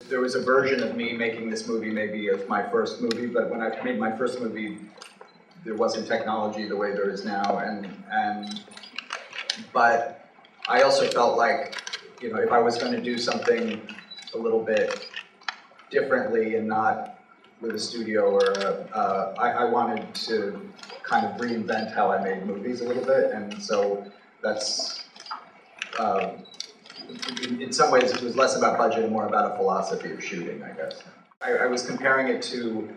there was a version of me making this movie maybe as my first movie, but when I made my first movie, there wasn't technology the way there is now, but I also felt like, you know, if I was going to do something a little bit differently and not with a studio or I wanted to kind of reinvent how I made movies a little bit, and so that's in some ways it was less about budget and more about a philosophy of shooting, I guess. I was comparing it to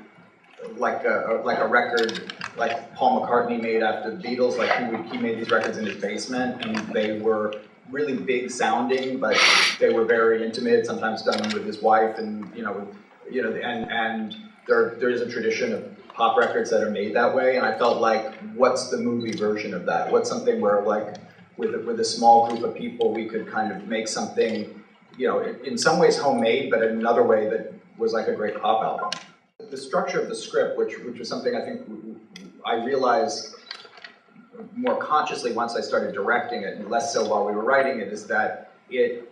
like a record like Paul McCartney made after the Beatles. Like he made these records in his basement, and they were really big sounding, but they were very intimate. Sometimes done with his wife, and and there is a tradition of pop records that are made that way. And I felt like, what's the movie version of that? What's something where, like, with a small group of people, we could kind of make something, you know, in some ways homemade, but in another way that was like a great pop album. The structure of the script, which was something I think I realized more consciously once I started directing it, and less so while we were writing it, is that it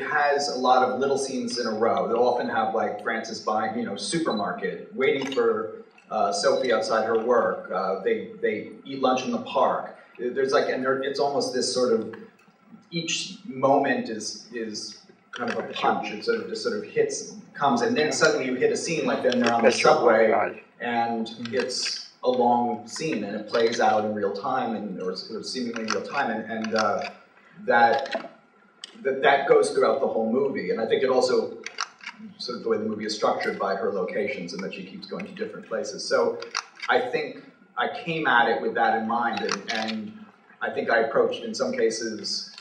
has a lot of little scenes in a row. They'll often have, like, Frances buying, you know, supermarket, waiting for Sophie outside her work. They eat lunch in the park. There's like, and it's almost this sort of, each moment is kind of a punch. It sort of hits, comes, and then suddenly you hit a scene, like then they're on the subway, and it's a long scene, and it plays out in real time, or seemingly real time, and that goes throughout the whole movie. And I think it also, sort of the way the movie is structured, by her locations, and that she keeps going to different places. So I think I came at it with that in mind, and I think I approached, in some cases,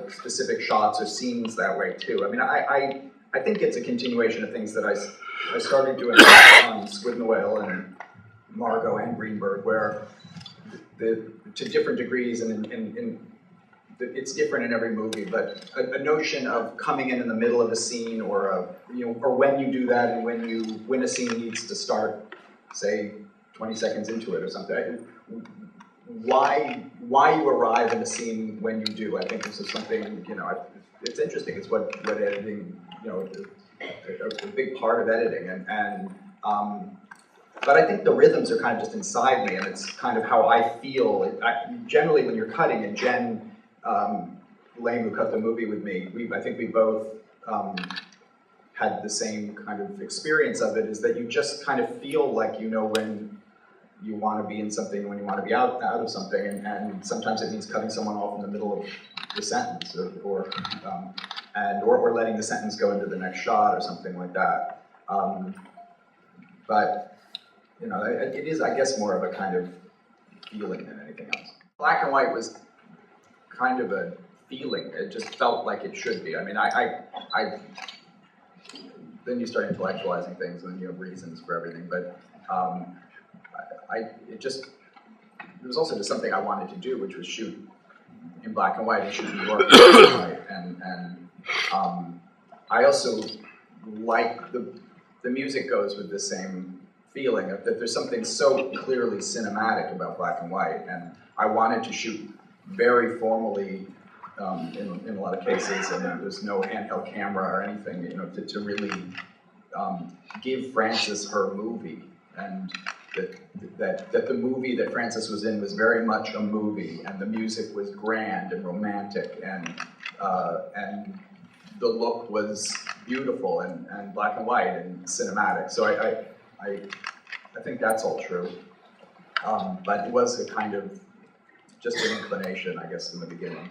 specific shots or scenes that way too. I mean, I think it's a continuation of things that I started doing on Squid and the Whale and Margot and Greenberg, where to different degrees, and it's different in every movie, but a notion of coming in the middle of a scene, or when you do that, and when a scene needs to start, say 20 seconds into it or something. Why you arrive in a scene when you do? I think this is something, you know, it's interesting. It's what editing, you know, a big part of editing, but I think the rhythms are kind of just inside me, and it's kind of how I feel. Generally, when you're cutting, and Jen Lame, who cut the movie with me, I think we both had the same kind of experience of it, is that you just kind of feel like you know when you want to be in something, when you want to be out of something, and sometimes it means cutting someone off in the middle of the sentence, or letting the sentence go into the next shot or something like that. But you know, it is, I guess, more of a kind of feeling than anything else. Black and white was kind of a feeling. It just felt like it should be. I mean, then you start intellectualizing things, and then you have reasons for everything. But it was also just something I wanted to do, which was shoot in black and white and shoot New York in black and white. And I also like the music goes with the same feeling of that there's something so clearly cinematic about black and white, and I wanted to shoot very formally in a lot of cases, and there's no handheld camera or anything, you know, to really give Frances her movie, and that the movie that Frances was in was very much a movie, and the music was grand and romantic, and the look was beautiful and black and white and cinematic. So I think that's all true, but it was a kind of just an inclination, I guess, in the beginning.